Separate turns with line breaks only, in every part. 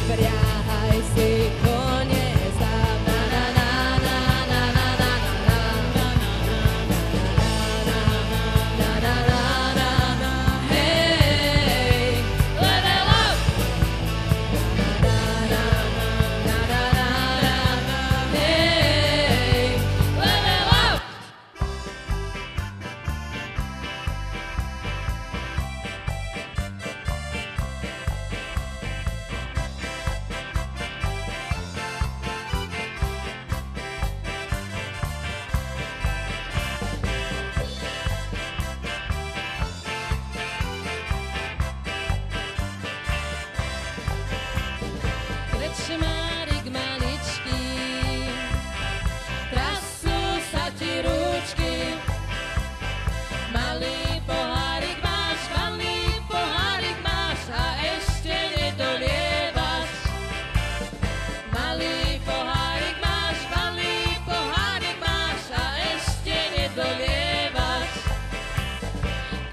Priahaj si kone záv. Na na na na na na na na na na na na. Hej, level up. Na na na na na na. Hej, level up. Krečmárik maličký, trasú sa ti ručky. Malý pohárik máš a ešte nedolievaš. Malý pohárik máš a ešte nedolievaš.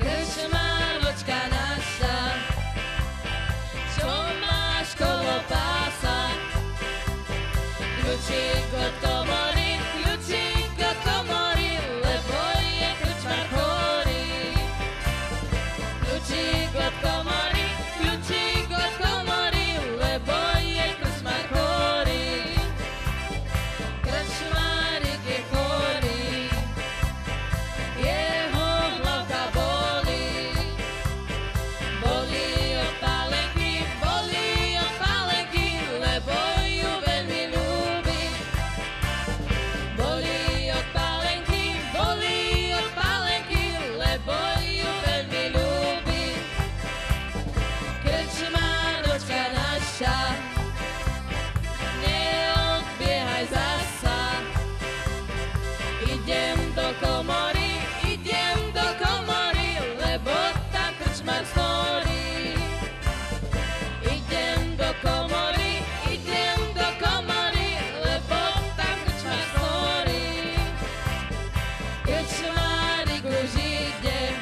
Krčmáročka naša, čo máš kolo pása? Kľúčik od komory, lebo je krčmár chorý. Kľúčik od komory, lebo je krčmár chorý. Krčmárik je chorý, jeho hlavka bolí. Bolí od pálenky, lebo ju veľmi ľúbi. Bolí od pálenky, lebo ju veľmi ľúbi. Krčmáročka naša, neodbiehaj zasa. Idem do komory, lebo tam krčmár snorí. Idem do komory, lebo tam krčmár snorí. Krčmárik už ide,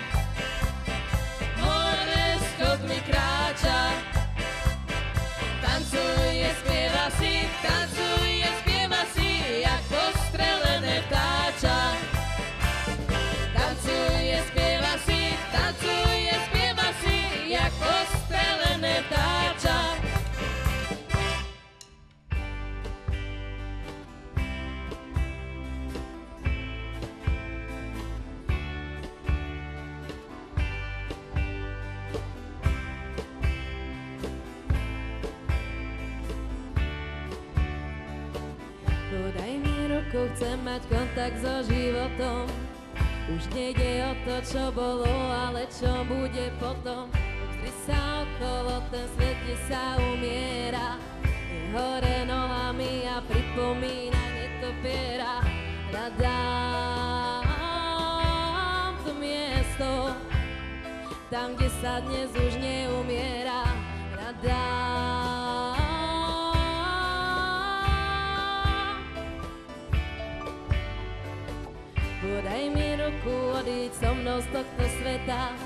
hore schodmi kráča. Tancuje, spieva si, jak postrelené vtáča. Tancuje, spieva si, jak postrelené vtáča. Podaj mi ruku, chcem mať kontakt so životom. Už nejde o to, čo bolo, ale čo bude potom. Obzri sa okolo, ten svet, kde sa umiera. Je hore nohami a pripomína netopiera. Hľadám to miesto, tam, kde sa dnes už neumiera. Hľadám. Podaj mi ruku, odíď so mnou z tohto sveta,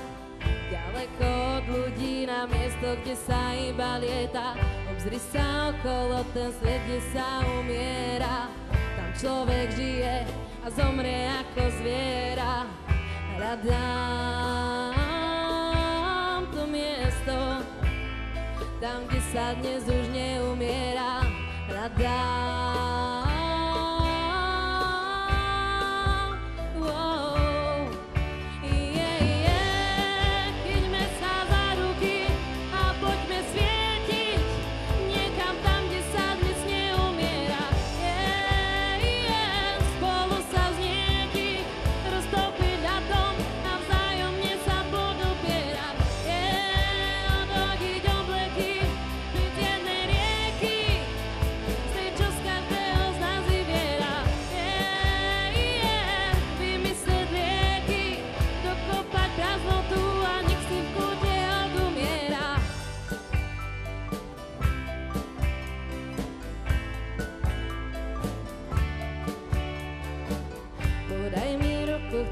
ďaleko od ľudí na miesto, kde sa iba lieta. Obzri sa okolo, ten svet, kde sa umiera. Tam človek žije a zomrie ako zviera. Hľadám to miesto, tam, kde sa dnes už neumiera. Hľadám.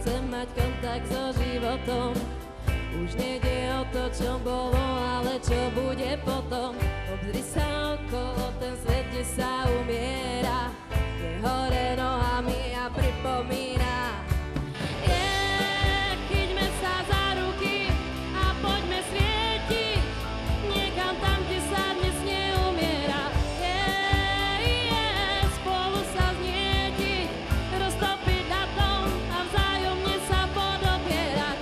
Chcem mať kontakt so životom. Už nejde o to, čo bolo, ale čo bude potom. Obzri sa okolo, ten svet, kde sa umiera, je hore nohami a pripomína. Chyťme sa za ruky a poďme svietiť niekam tam, kde sa dnes neumiera. Spolu sa znietiť, roztopiť na tom a vzájomne sa podopierať.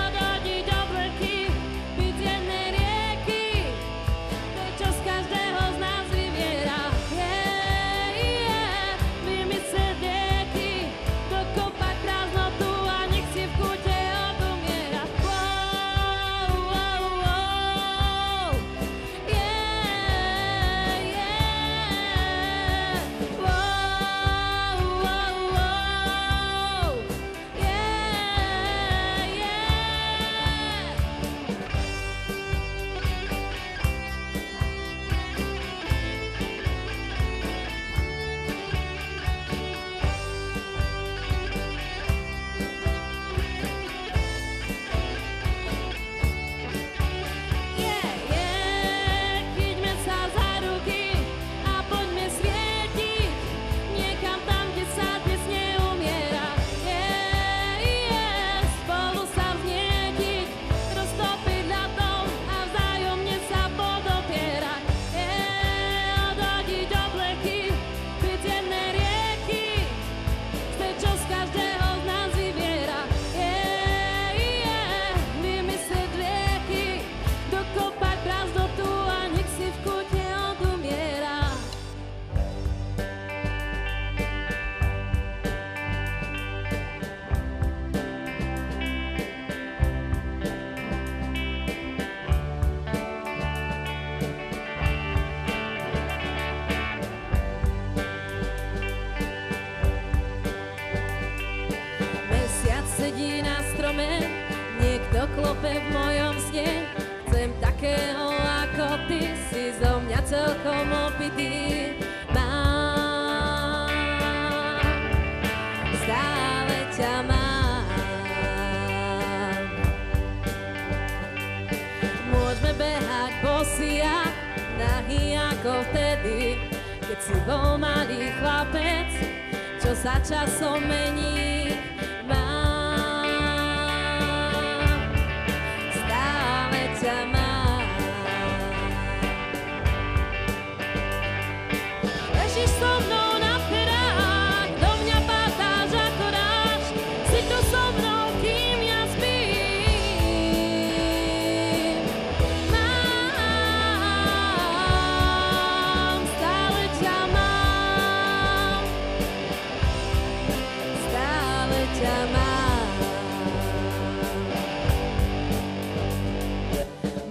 Odhodiť obleky, byť z jednej rieky, to je, čo z každého z nás vyviera. Vymyslieť lieky, dokopať prázdnotu a nech si v kúte odumiera. Chyťme sa za ruky a poďme svietiť niekam tam, kde sa dnes neumiera. Spolu sa vznietiť, roztopiť ľadom a vzájomne sa podopierať. Odhodiť obleky, byť z jednej rieky, to je, čo z každého z nás vyviera. Vymyslieť lieky, dokopať prázdnotu a nech si v kúte odumiera. Mesiac sedí na strome, niekto klope v mojom sne. Chcem takého ako ty, si zo mňa celkom opitý. Mám, stále ťa mám. Môžeme behať bosí a nahý ako vtedy, keď si bol malý chlapec, čo sa časom mení. Stále ťa mám. Ležíš so mnou na perách, do mňa pátáš ako dážď, si tu so mnou, kým ja spím. Mám, stále ťa mám. Stále ťa mám.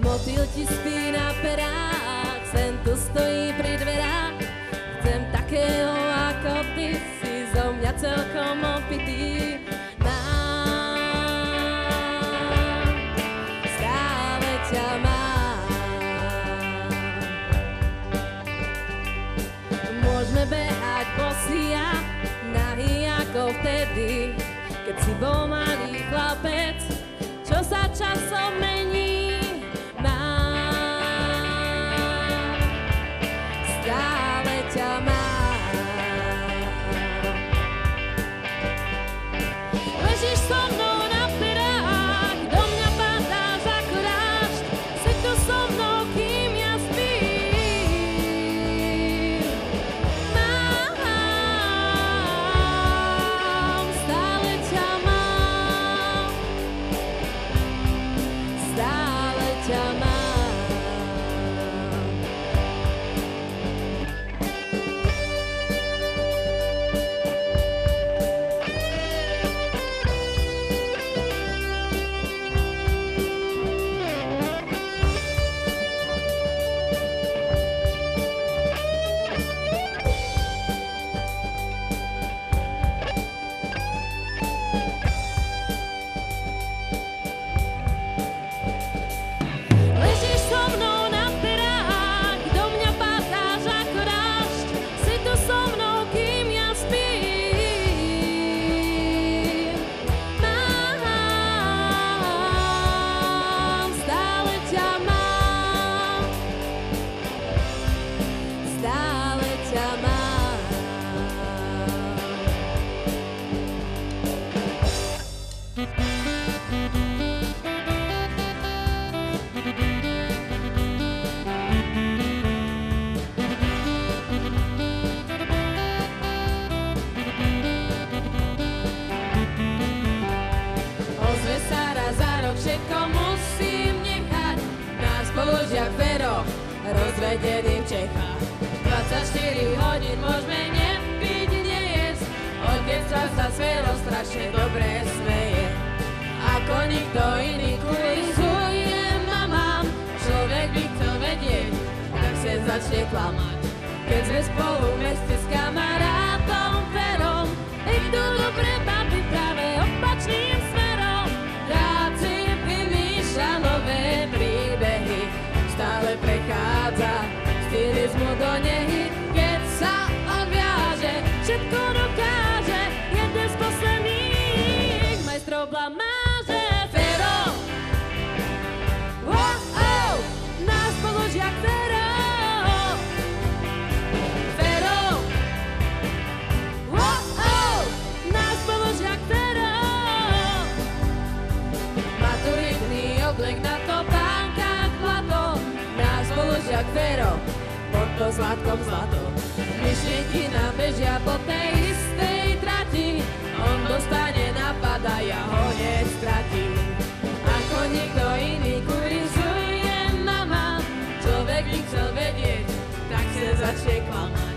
Motýl ti spí na perách, sen tu stojí pri dverách. Chcem takého ako ty, si zo mňa celkom opitý. Mám, stále ťa mám. Môžeme behať bosí a nahý ako vtedy, keď si bol malý chlapec, čo sa časom mení. Stále ťa mám. Ležíš so mnou na perách, do mňa pátáš ako dážď, si tu so mnou, kým ja spím. Mám, stále ťa mám. Stále rozvedený v Čechách. 24 hodín môžeme nepiť, nejesť, od detstva sa s Verou strašne dobre smeje. Ako nikto iný kulizuje mamám, človek by chcel vedieť, tak sa začne klamať. Keď sme spolu v meste s kamarátom Verom, idú dobre baby práve opačným smerom. Rád si vymýšľa nové príbehy, stále prechádza stylizmu do nehy. Keď sa odviaže, všetko dokáže, jeden z posledných majstrov blamáže. Vero, oh, náš spolužiak Vero. Vero, oh, náš spolužiak Vero. Maturitný oblek na topánkach zlato, náš spolužiak Vero, pod to zlatkom zlato. Myšlienky nám bežia po tej istej trati, on dostane nápad a ja ho hneď stratím. Ako nikto iný kurizuje mama, človek by chcel vedieť, tak sa začne klamať.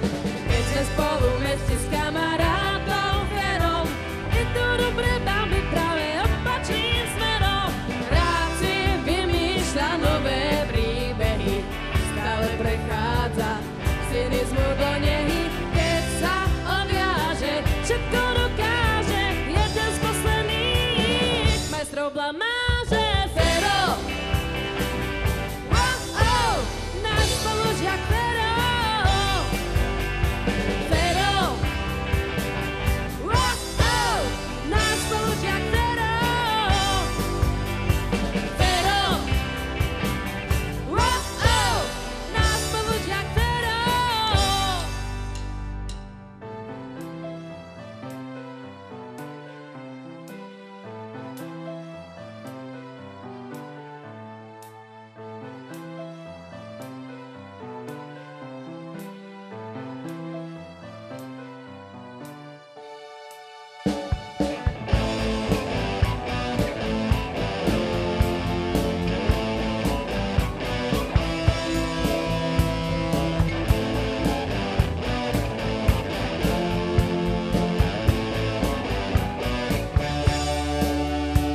Keď sme spolu v meste s kamarátom Verom, idú dobre baby práve opačným smerom. Rád si vymýšľa nové príbehy, stále prechádza cynizmu do nehy. Keď sa odviaže, všetko dokáže, jeden z posledných majstrov blamáže. Vero, oh, náš spolužiak Vero. Vero, oh, náš spolužiak Vero. Vero, oh, náš spolužiak Vero.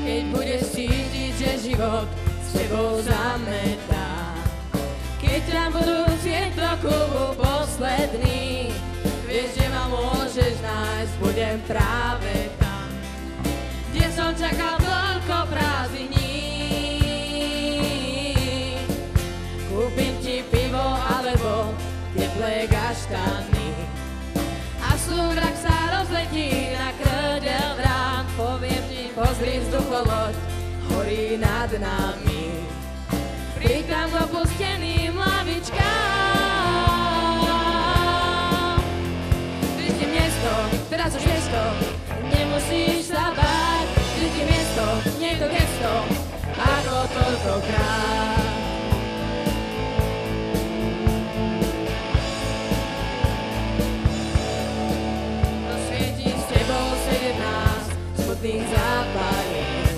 Keď budeš cítiť, že život s tebou zametá, keď ťa budú chcieť do klubu posledný, vieš, že ma môžeš nájsť, budem práve tam, kde som čakal toľko prázdniny. Kúpim ti pivo alebo teplé gaštany a súmrak sa rozletí na krdel vrán. Poviem ti, pozri, vzducholoď horí nad nami, príkam k opusteným lavičkám. Vždy miesto, teraz už miesto, nemusíš sa báť. Vždy miesto, niekto gesto, ako toľkokrát. Rozsvietí s tebou 17 smutných zápalien.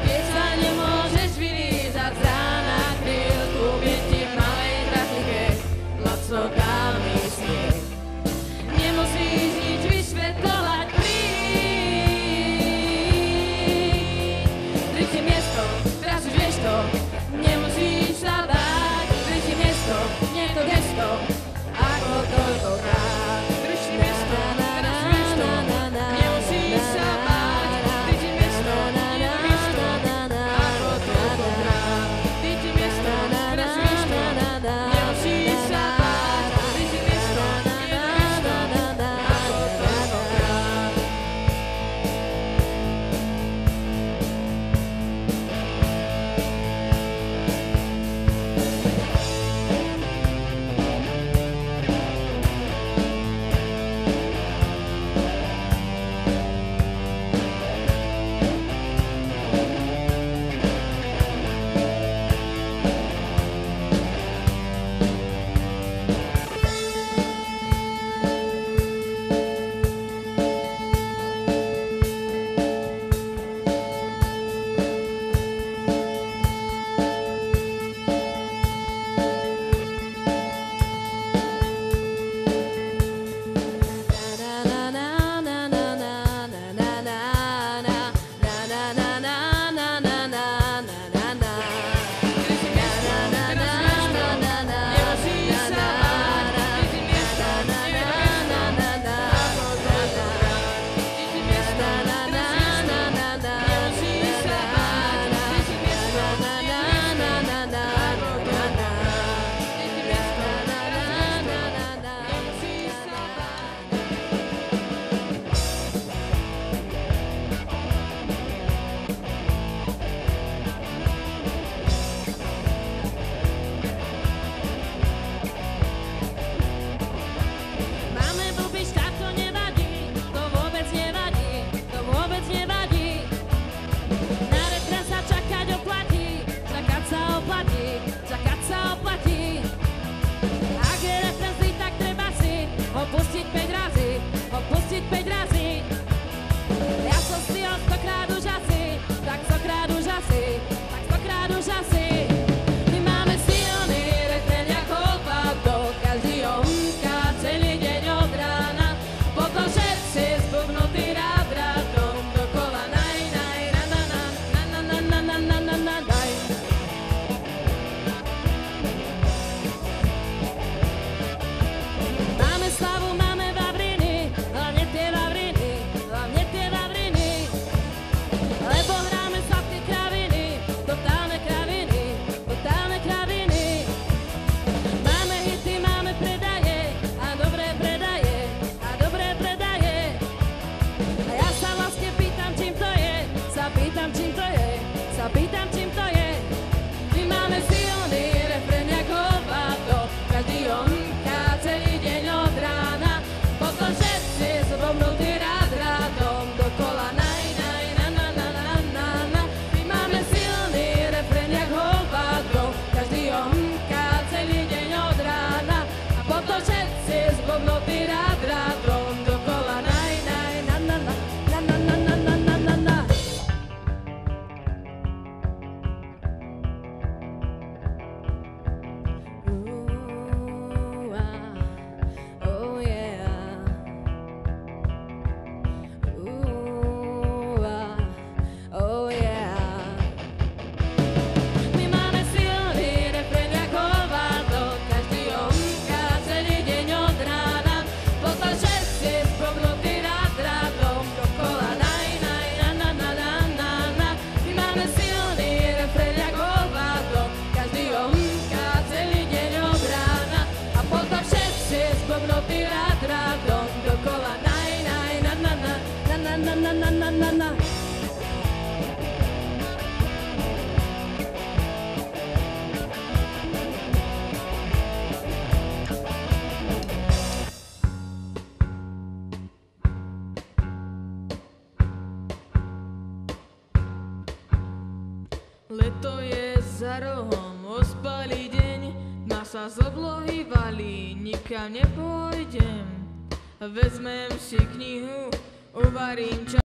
Keď sa nemôžeš vylízať z rána kryl, kúpim ti v malej trafike pustiť 5 razy, ho pustiť 5 razy. Ja som si ho 100-krát už asi, tak 100-krát už asi, tak 100-krát už asi. My máme silný refrén ako báto, každý ho humká celý deň od rána. Potom všetci zbubnutí rád rádom dokola naj, naj, na, na, na, na, na, na, na, na, na, na, na, daj. Máme slavu, máme vavriny, hlavne tie vavriny, hlavne tie vavriny. Lebo hráme sladké kraviny, totálne kraviny, totálne kraviny. Máme hity, máme predaje a dobré predaje, a dobré predaje. A ja sa vlastne pýtam, čím to je, sa pýtam, čím to je, sa pýtam, čím to je. My máme silný refrén ako báto, každý ho humká celý deň od rána. Potom všetci zbobnutí rád rádom dokola naj, naj, na, na, na, na, na, na. My máme silný refrén ako báto, každý ho humká celý deň od rána. A potom všetci zbobnutí rád rádom dokola naj, naj, na, na, na, na, na, na, na, na, na, na, na. Ooh, ah, oh yeah. Ooh, ah, oh yeah. My máme silný refrén ako báto, každý ho humká celý deň od rána. Potom všetci zbobnutí rád rádom dokola naj, naj, na, na, na, na, na, na. My máme silný refrén ako báto, každý ho humká celý deň od rána. A potom všetci zbobnutí rád rádom dokola naj, naj, na, na, na, na, na, na, na, na, na, na.
Leto je za rohom, ospalý deň, tma sa z oblohy valí, nikam nepôjdem. Vezmem si knihu, uvarím čaj.